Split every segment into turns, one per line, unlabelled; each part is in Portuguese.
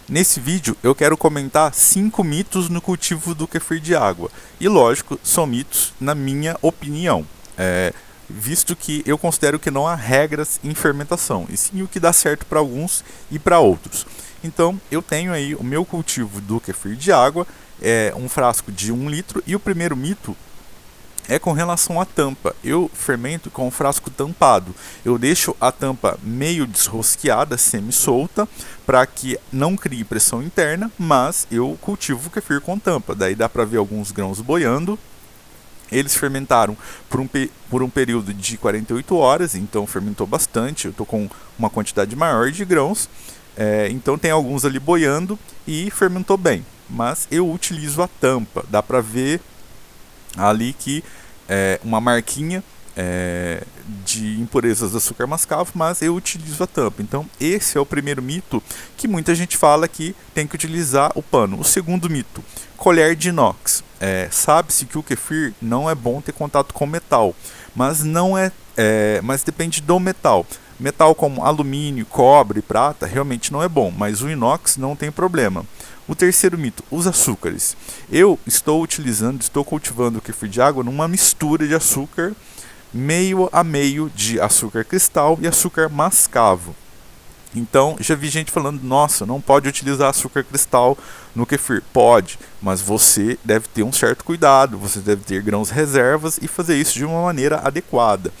Nesse vídeo eu quero comentar 5 mitos no cultivo do kefir de água. E lógico, são mitos na minha opinião. Visto que eu considero que não há regras em fermentação, e sim o que dá certo para alguns e para outros. Então eu tenho aí o meu cultivo do kefir de água, um frasco de 1 litro, e o primeiro mito é com relação à tampa. Eu fermento com o frasco tampado. Eu deixo a tampa meio desrosqueada, semi-solta, para que não crie pressão interna, mas eu cultivo o kefir com tampa. Daí dá para ver alguns grãos boiando. Eles fermentaram por um período de 48 horas, então fermentou bastante. Eu estou com uma quantidade maior de grãos, então tem alguns ali boiando e fermentou bem. Mas eu utilizo a tampa, dá para ver ali que uma marquinha de impurezas do açúcar mascavo, mas eu utilizo a tampa. Então esse é o primeiro mito, que muita gente fala que tem que utilizar o pano. O segundo mito: colher de inox. Sabe-se que o kefir não é bom ter contato com metal, mas mas depende do metal. Metal como alumínio, cobre, prata realmente não é bom, mas o inox não tem problema. O terceiro mito: os açúcares. Eu estou cultivando o kefir de água numa mistura de açúcar meio a meio de açúcar cristal e açúcar mascavo. Então, já vi gente falando: nossa, não pode utilizar açúcar cristal no kefir. Pode, mas você deve ter um certo cuidado, você deve ter grãos reservas e fazer isso de uma maneira adequada.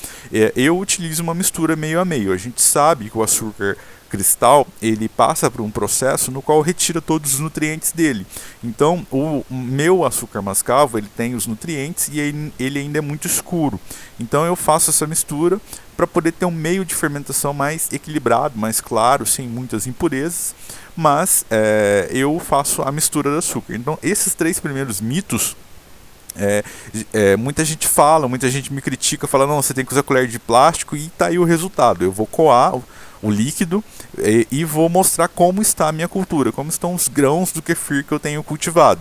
Eu utilizo uma mistura meio a meio. A gente sabe que o açúcar cristal, ele passa por um processo no qual retira todos os nutrientes dele. Então, o meu açúcar mascavo, ele tem os nutrientes e ele ainda é muito escuro. Então, eu faço essa mistura para poder ter um meio de fermentação mais equilibrado, mais claro, sem muitas impurezas, mas eu faço a mistura do açúcar. Então, esses 3 primeiros mitos, muita gente me critica, fala: não, você tem que usar colher de plástico, e tá aí o resultado. Eu vou coar o líquido e vou mostrar como está a minha cultura, como estão os grãos do kefir que eu tenho cultivado.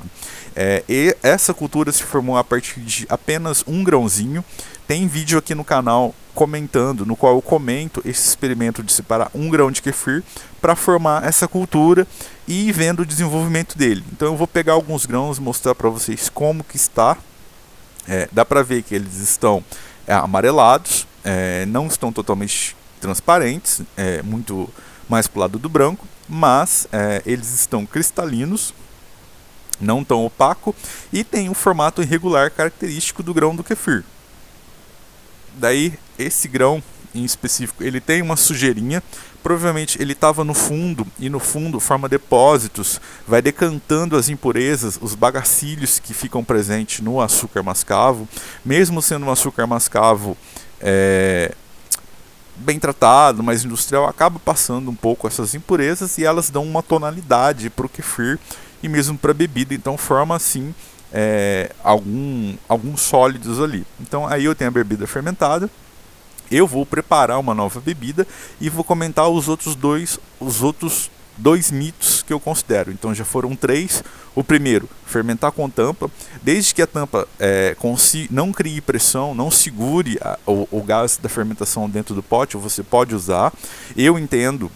E essa cultura se formou a partir de apenas um grãozinho. Tem vídeo aqui no canal comentando, no qual eu comento esse experimento de separar um grão de kefir para formar essa cultura e ir vendo o desenvolvimento dele. Então eu vou pegar alguns grãos e mostrar para vocês como que está. Dá para ver que eles estão amarelados, não estão totalmente transparentes, muito mais para o lado do branco, mas eles estão cristalinos, não tão opaco, e tem um formato irregular característico do grão do kefir. Daí, esse grão em específico, ele tem uma sujeirinha, provavelmente ele estava no fundo, e no fundo forma depósitos, vai decantando as impurezas, os bagacilhos que ficam presentes no açúcar mascavo. Mesmo sendo um açúcar mascavo bem tratado, mais industrial, acaba passando um pouco essas impurezas, e elas dão uma tonalidade para o kefir e mesmo para a bebida. Então forma assim alguns sólidos ali. Então aí eu tenho a bebida fermentada. Eu vou preparar uma nova bebida e vou comentar os outros dois mitos que eu considero. Então já foram 3. O primeiro: fermentar com tampa. Desde que a tampa não crie pressão, não segure o gás da fermentação dentro do pote, você pode usar. Eu entendo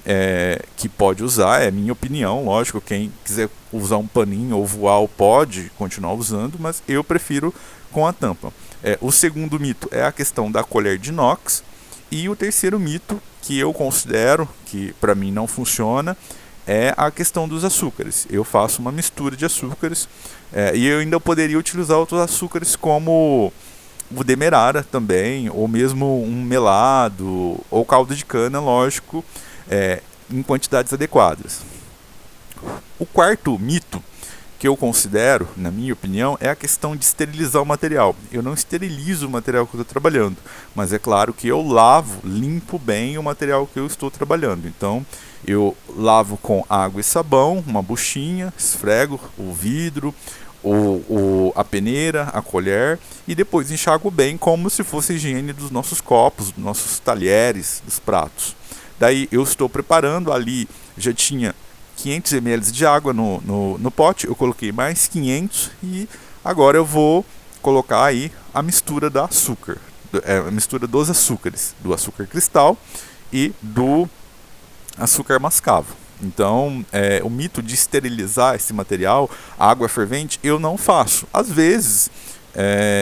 que pode usar, é minha opinião. Lógico, quem quiser usar um paninho ou voal pode continuar usando, mas eu prefiro com a tampa. O segundo mito é a questão da colher de inox. E o terceiro mito, que eu considero que para mim não funciona, é a questão dos açúcares. Eu faço uma mistura de açúcares, e eu ainda poderia utilizar outros açúcares, como o demerara também, ou mesmo um melado, ou caldo de cana, lógico, em quantidades adequadas. O quarto mito que eu considero, na minha opinião, é a questão de esterilizar o material. Eu não esterilizo o material que eu estou trabalhando, mas é claro que eu limpo bem o material que eu estou trabalhando. Então eu lavo com água e sabão, uma buchinha, esfrego o vidro, a peneira, a colher, e depois enxago bem, como se fosse a higiene dos nossos copos, dos nossos talheres, dos pratos. Daí eu estou preparando ali, já tinha 500 ml de água no pote, eu coloquei mais 500, e agora eu vou colocar aí a mistura do açúcar, a mistura dos açúcares, do açúcar cristal e do açúcar mascavo. Então, o mito de esterilizar esse material, água fervente, eu não faço. Às vezes,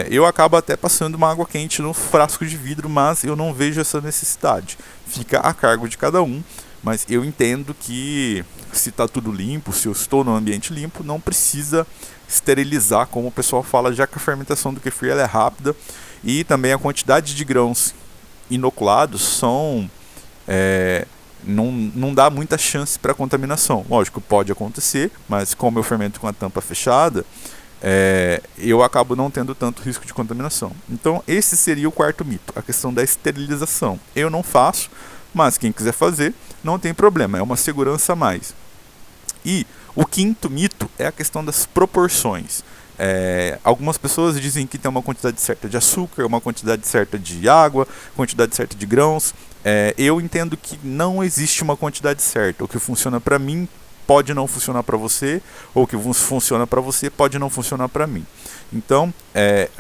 eu acabo até passando uma água quente no frasco de vidro, mas eu não vejo essa necessidade. Fica a cargo de cada um, mas eu entendo que se está tudo limpo, se eu estou no ambiente limpo, não precisa esterilizar, como o pessoal fala, já que a fermentação do kefir ela é rápida e também a quantidade de grãos inoculados são... não dá muita chance para contaminação. Lógico, pode acontecer, mas como eu fermento com a tampa fechada, eu acabo não tendo tanto risco de contaminação. Então esse seria o quarto mito, a questão da esterilização. Eu não faço, mas quem quiser fazer, não tem problema, é uma segurança a mais. E o quinto mito é a questão das proporções. Algumas pessoas dizem que tem uma quantidade certa de açúcar, uma quantidade certa de água, quantidade certa de grãos. Eu entendo que não existe uma quantidade certa. O que funciona para mim pode não funcionar para você, ou o que funciona para você pode não funcionar para mim. Então,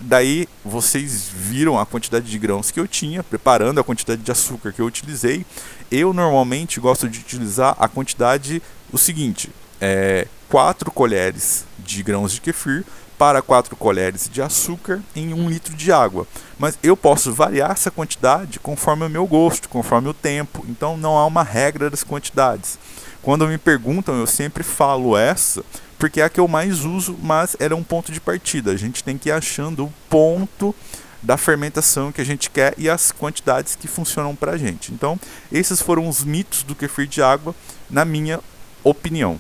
daí vocês viram a quantidade de grãos que eu tinha, preparando a quantidade de açúcar que eu utilizei. Eu normalmente gosto de utilizar a quantidade, o seguinte, 4 colheres de grãos de kefir para 4 colheres de açúcar em 1 litro de água. Mas eu posso variar essa quantidade conforme o meu gosto, conforme o tempo. Então não há uma regra das quantidades. Quando me perguntam, eu sempre falo essa, porque é a que eu mais uso, mas era um ponto de partida. A gente tem que ir achando o ponto da fermentação que a gente quer e as quantidades que funcionam para a gente. Então, esses foram os mitos do kefir de água, na minha opinião.